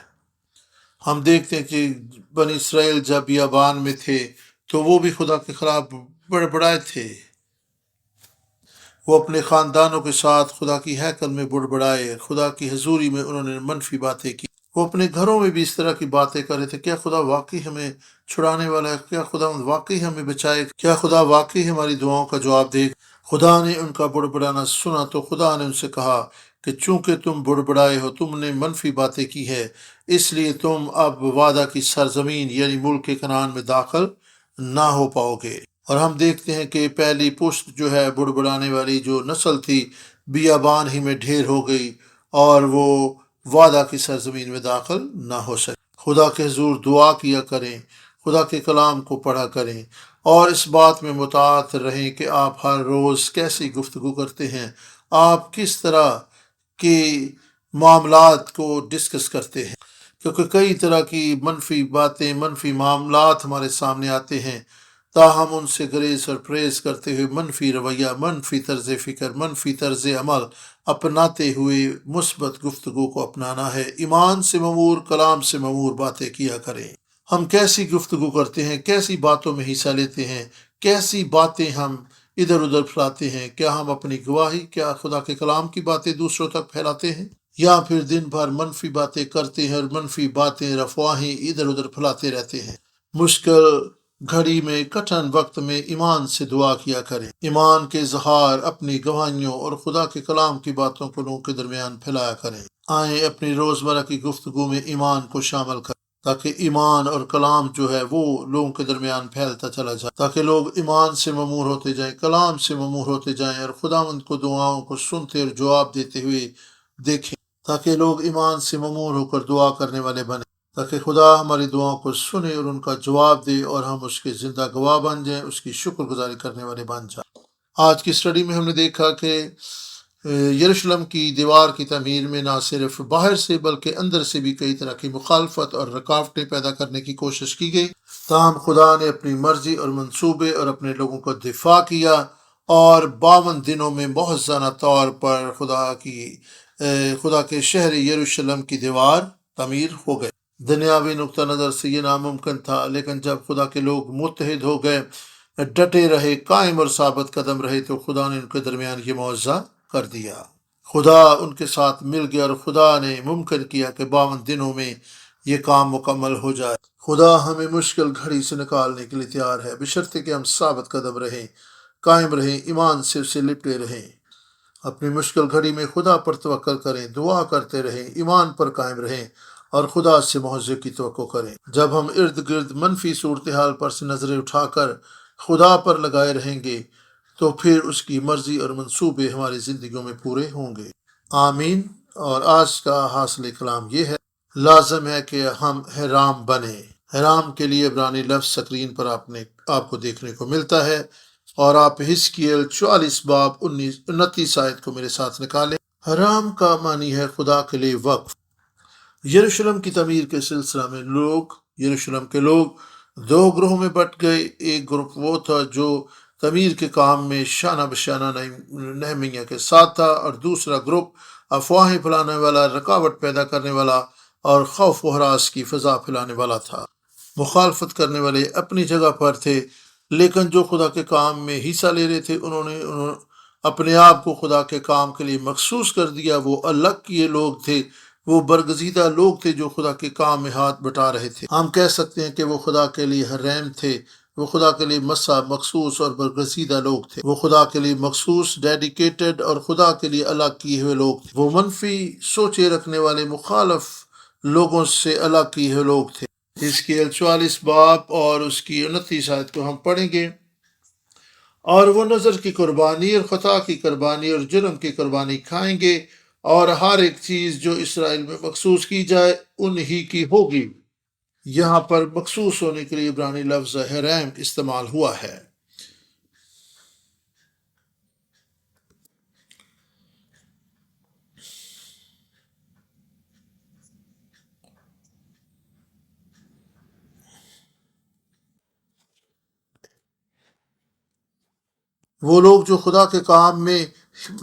ہم دیکھتے ہیں کہ بنی اسرائیل جب بیابان میں تھے تو وہ بھی خدا کے خلاف بڑبڑائے تھے۔ وہ اپنے خاندانوں کے ساتھ خدا کی ہیکل میں بڑبڑائے، خدا کی حضوری میں انہوں نے منفی باتیں کی۔ وہ اپنے گھروں میں بھی اس طرح کی باتیں کر رہے تھے، کیا خدا واقعی ہمیں چھڑانے والا ہے؟ کیا خدا واقعی ہمیں بچائے؟ کیا خدا واقعی ہماری دعاؤں کا جواب دے؟ خدا نے ان کا بڑبڑانا سنا تو خدا نے ان سے کہا کہ چونکہ تم بڑبڑائے ہو، تم نے منفی باتیں کی ہے، اس لیے تم اب وعدہ کی سرزمین یعنی ملک کنعان میں داخل نہ ہو پاؤ گے۔ اور ہم دیکھتے ہیں کہ پہلی پشت جو ہے بڑبڑانے والی جو نسل تھی، بیابان ہی میں ڈھیر ہو گئی اور وہ وعدہ کی سرزمین میں داخل نہ ہو سکے۔ خدا کے حضور دعا کیا کریں، خدا کے کلام کو پڑھا کریں، اور اس بات میں مطاعت رہیں کہ آپ ہر روز کیسی گفتگو کرتے ہیں، آپ کس طرح کے معاملات کو ڈسکس کرتے ہیں، کیونکہ کئی طرح کی منفی باتیں، منفی معاملات ہمارے سامنے آتے ہیں، تاہم ان سے گریز اور پریز کرتے ہوئے منفی رویہ، منفی طرز فکر، منفی طرز عمل اپناتے ہوئے مثبت گفتگو کو اپنانا ہے۔ ایمان سے ممور، کلام سے ممور باتیں کیا کریں۔ ہم کیسی گفتگو کرتے ہیں، کیسی باتوں میں حصہ لیتے ہیں، کیسی باتیں ہم ادھر ادھر پھیلاتے ہیں، کیا ہم اپنی گواہی، کیا خدا کے کلام کی باتیں دوسروں تک پھیلاتے ہیں، یا پھر دن بھر منفی باتیں کرتے ہیں اور منفی باتیں، افواہیں ادھر ادھر پھیلاتے رہتے ہیں۔ مشکل گھڑی میں، کٹھن وقت میں ایمان سے دعا کیا کریں، ایمان کے اظہار، اپنی گواہیوں اور خدا کے کلام کی باتوں کو لوگوں کے درمیان پھیلایا کریں۔ آئیں اپنی روزمرہ کی گفتگو میں ایمان کو شامل کریں، تاکہ ایمان اور کلام جو ہے وہ لوگوں کے درمیان پھیلتا چلا جائے، تاکہ لوگ ایمان سے ممور ہوتے جائیں، کلام سے ممور ہوتے جائیں، اور خداوند کو دعاؤں کو سنتے اور جواب دیتے ہوئے دیکھیں، تاکہ لوگ ایمان سے ممور ہو کر دعا کرنے والے بنیں، تاکہ خدا ہماری دعاؤں کو سنے اور ان کا جواب دے، اور ہم اس کے زندہ گواہ بن جائیں، اس کی شکر گزاری کرنے والے بن جائیں۔ آج کی اسٹڈی میں ہم نے دیکھا کہ یروشلم کی دیوار کی تعمیر میں نہ صرف باہر سے بلکہ اندر سے بھی کئی طرح کی مخالفت اور رکاوٹیں پیدا کرنے کی کوشش کی گئی، تاہم خدا نے اپنی مرضی اور منصوبے اور اپنے لوگوں کا دفاع کیا، اور 52 دنوں میں محسنہ طور پر خدا کے شہر یروشلم کی دیوار تعمیر ہو گئے۔ دنیاوی نقطہ نظر سے یہ ناممکن تھا، لیکن جب خدا کے لوگ متحد ہو گئے، ڈٹے رہے، قائم اور ثابت قدم رہے، تو خدا نے ان کے درمیان یہ معجزہ کر دیا۔ خدا ان کے ساتھ مل گیا اور خدا نے ممکن کیا کہ 52 دنوں میں یہ کام مکمل ہو جائے۔ خدا ہمیں مشکل گھڑی سے نکالنے کے لیے تیار ہے، بشرطے کہ ہم ثابت قدم رہیں، قائم رہیں، ایمان سے اسے لپٹے رہیں۔ اپنی مشکل گھڑی میں خدا پر توکل کریں، دعا کرتے رہیں، ایمان پر قائم رہیں، اور خدا سے معاوضے کی توقع کریں۔ جب ہم ارد گرد منفی صورتحال پر سے نظریں اٹھا کر خدا پر لگائے رہیں گے، تو پھر اس کی مرضی اور منصوبے ہماری زندگیوں میں پورے ہوں گے۔ آمین۔ اور آج کا حاصل کلام یہ ہے، لازم ہے کہ ہم حرام بنیں۔ حرام کے لیے عبرانی لفظ سکرین پر آپ کو دیکھنے کو ملتا ہے، اور آپ حزقیل 44 باب 29 آیت کو میرے ساتھ نکالیں۔ حرام کا معنی ہے خدا کے لیے وقف۔ یروشلم کی تعمیر کے سلسلہ میں یروشلم کے لوگ 2 گروہوں میں بٹ گئے۔ ایک گروپ وہ تھا جو تعمیر کے کام میں شانہ بشانہ نہمیہ کے ساتھ تھا، اور دوسرا گروپ افواہیں پھیلانے والا، رکاوٹ پیدا کرنے والا اور خوف و ہراس کی فضا پھیلانے والا تھا۔ مخالفت کرنے والے اپنی جگہ پر تھے، لیکن جو خدا کے کام میں حصہ لے رہے تھے، انہوں نے اپنے آپ کو خدا کے کام کے لیے مخصوص کر دیا۔ وہ الگ کیے لوگ تھے، وہ برگزیدہ لوگ تھے جو خدا کے کام میں ہاتھ بٹا رہے تھے۔ ہم کہہ سکتے ہیں کہ وہ خدا کے لیے حرام تھے، وہ خدا کے لیے مخصوص اور برگزیدہ لوگ تھے، وہ خدا کے لیے مخصوص، ڈیڈیکیٹڈ اور خدا کے لیے الگ کیے ہوئے لوگ تھے۔ وہ منفی سوچے رکھنے والے مخالف لوگوں سے الگ کیے ہوئے لوگ تھے۔ حزقیل 44 باب اور اس کی 29 آیت کو ہم پڑھیں گے۔ اور وہ نظر کی قربانی اور خطا کی قربانی اور جرم کی قربانی کھائیں گے، اور ہر ایک چیز جو اسرائیل میں مخصوص کی جائے انہی کی ہوگی۔ یہاں پر مخصوص ہونے کے لیے عبرانی لفظ حرام استعمال ہوا ہے۔ وہ لوگ جو خدا کے کام میں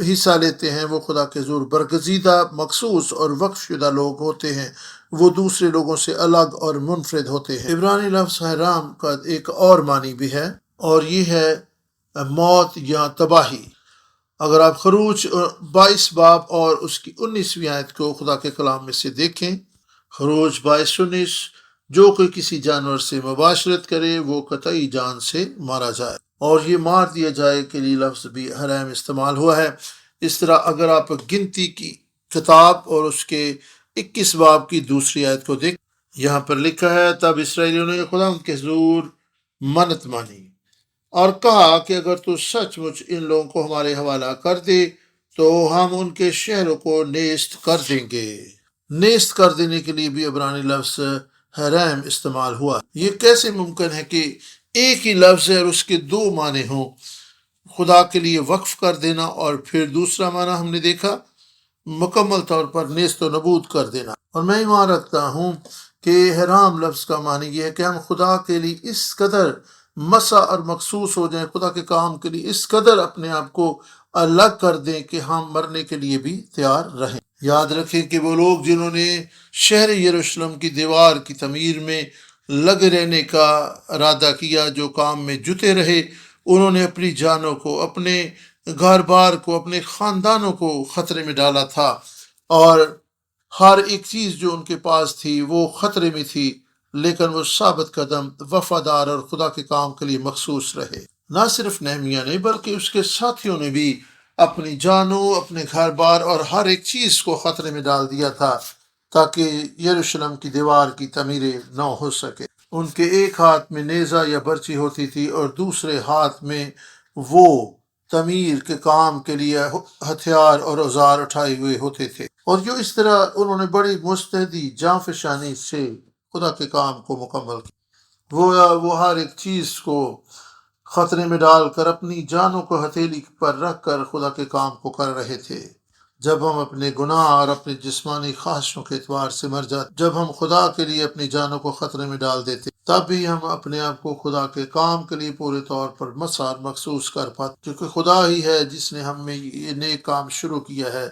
حصہ لیتے ہیں، وہ خدا کے حضور برگزیدہ، مخصوص اور وقف شدہ لوگ ہوتے ہیں۔ وہ دوسرے لوگوں سے الگ اور منفرد ہوتے ہیں۔ عبرانی لفظ حرام کا ایک اور معنی بھی ہے، اور یہ ہے موت یا تباہی۔ اگر آپ خروج 22 باب اور اس کی 19ویں آیت کو خدا کے کلام میں سے دیکھیں، خروج 22:19، جو کوئی کسی جانور سے مباشرت کرے وہ قطعی جان سے مارا جائے، اور یہ مار دیا جائے کے لیے لفظ بھی حرام استعمال ہوا ہے۔ اس طرح اگر آپ گنتی کی کتاب اور اس کے 21 باب کی دوسری آیت کو دیکھ۔ یہاں پر لکھا ہے تب اسرائیلیوں نے خدا ان کے حضور منت مانی اور کہا کہ اگر تو سچ مچ ان لوگوں کو ہمارے حوالہ کر دے تو ہم ان کے شہروں کو نیست کر دیں گے۔ نیست کر دینے کے لیے بھی عبرانی لفظ حرام استعمال ہوا۔ یہ کیسے ممکن ہے کہ ایک ہی لفظ ہے اور اس کے دو معنی ہوں؟ خدا کے لیے وقف کر دینا اور پھر دوسرا معنی ہم نے دیکھا مکمل طور پر نیست و نبود کر دینا۔ اور میں ایمان رکھتا ہوں کہ حرام لفظ کا معنی یہ ہے کہ ہم خدا کے لیے اس قدر مسا اور مخصوص ہو جائیں، خدا کے کام کے لیے اس قدر اپنے آپ کو الگ کر دیں کہ ہم مرنے کے لیے بھی تیار رہیں۔ یاد رکھیں کہ وہ لوگ جنہوں نے شہر یروشلم کی دیوار کی تعمیر میں لگے رہنے کا ارادہ کیا، جو کام میں جٹے رہے، انہوں نے اپنی جانوں کو، اپنے گھر بار کو، اپنے خاندانوں کو خطرے میں ڈالا تھا، اور ہر ایک چیز جو ان کے پاس تھی وہ خطرے میں تھی، لیکن وہ ثابت قدم، وفادار اور خدا کے کام کے لیے مخصوص رہے۔ نہ صرف نہمیہ نے بلکہ اس کے ساتھیوں نے بھی اپنی جانوں، اپنے گھر بار اور ہر ایک چیز کو خطرے میں ڈال دیا تھا تاکہ یروشلم کی دیوار کی تعمیر نہ ہو سکے۔ ان کے ایک ہاتھ میں نیزہ یا برچی ہوتی تھی اور دوسرے ہاتھ میں وہ تعمیر کے کام کے لیے ہتھیار اور اوزار اٹھائے ہوئے ہوتے تھے، اور جو اس طرح انہوں نے بڑی مستعدی جانفشانی سے خدا کے کام کو مکمل کیا۔ وہ ہر ایک چیز کو خطرے میں ڈال کر اپنی جانوں کو ہتھیلی پر رکھ کر خدا کے کام کو کر رہے تھے۔ جب ہم اپنے گناہ اور اپنے جسمانی خواہشوں کے اعتبار سے مر جاتے، جب ہم خدا کے لیے اپنی جانوں کو خطرے میں ڈال دیتے، تب بھی ہم اپنے آپ کو خدا کے کام کے لیے پورے طور پر مسار مخصوص کر پاتے، کیونکہ خدا ہی ہے جس نے ہم میں یہ نیک کام شروع کیا ہے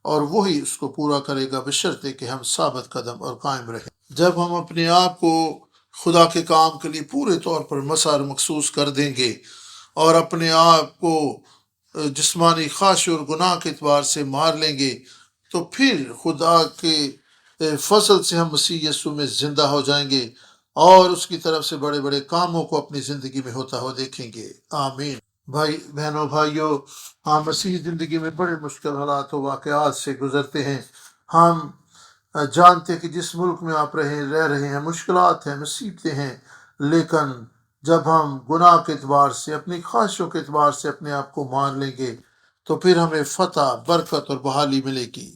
اور وہی اس کو پورا کرے گا، بشرطے کہ ہم ثابت قدم اور قائم رہیں۔ جب ہم اپنے آپ کو خدا کے کام کے لیے پورے طور پر مسار مخصوص کر دیں گے اور اپنے آپ کو جسمانی خواہش اور گناہ کے اعتبار سے مار لیں گے، تو پھر خدا کے فضل سے ہم مسیح یسوع میں زندہ ہو جائیں گے اور اس کی طرف سے بڑے بڑے کاموں کو اپنی زندگی میں ہوتا ہوا دیکھیں گے۔ آمین۔ بھائی بہنوں بھائیوں، ہم مسیح زندگی میں بڑے مشکل حالات و واقعات سے گزرتے ہیں۔ ہم جانتے ہیں کہ جس ملک میں آپ رہ رہے ہیں مشکلات ہیں، مصیبتیں ہیں، لیکن جب ہم گناہ کے اعتبار سے، اپنی خواہشوں کے اعتبار سے اپنے آپ کو مان لیں گے تو پھر ہمیں فتح، برکت اور بحالی ملے گی۔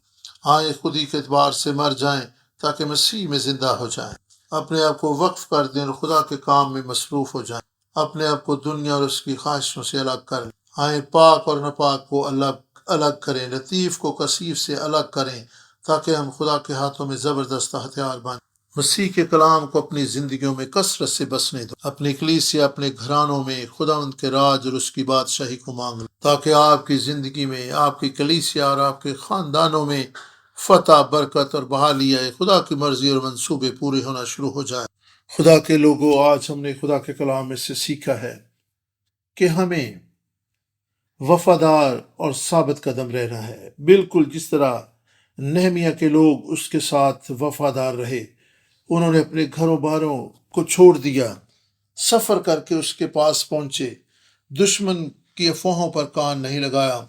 آئیں خودی کے اعتبار سے مر جائیں تاکہ مسیح میں زندہ ہو جائیں، اپنے آپ کو وقف کر دیں اور خدا کے کام میں مصروف ہو جائیں، اپنے آپ کو دنیا اور اس کی خواہشوں سے الگ کر لیں۔ آئیں پاک اور ناپاک کو الگ کریں، لطیف کو کثیف سے الگ کریں، تاکہ ہم خدا کے ہاتھوں میں زبردست ہتھیار بنیں۔ مسیح کے کلام کو اپنی زندگیوں میں کثرت سے بسنے دو، اپنی کلیسیا، اپنے گھرانوں میں خداوند کے راج اور اس کی بادشاہی کو مانگ لو، تاکہ آپ کی زندگی میں، آپ کی کلیسیا اور آپ کے خاندانوں میں فتح، برکت اور بحالی آئے، خدا کی مرضی اور منصوبے پورے ہونا شروع ہو جائے۔ خدا کے لوگوں، آج ہم نے خدا کے کلام میں سے سیکھا ہے کہ ہمیں وفادار اور ثابت قدم رہنا ہے، بالکل جس طرح نہمیہ کے لوگ اس کے ساتھ وفادار رہے۔ انہوں نے اپنے گھروں باروں کو چھوڑ دیا، سفر کر کے اس کے پاس پہنچے، دشمن کی افواہوں پر کان نہیں لگایا،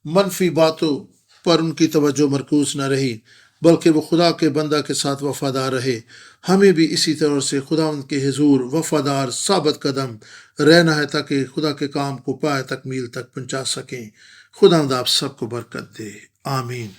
منفی باتوں پر ان کی توجہ مرکوز نہ رہی، بلکہ وہ خدا کے بندہ کے ساتھ وفادار رہے۔ ہمیں بھی اسی طرح سے خداوند کے حضور وفادار، ثابت قدم رہنا ہے تاکہ خدا کے کام کو پائے تکمیل تک پہنچا سکیں۔ خداوند آپ سب کو برکت دے، آمین۔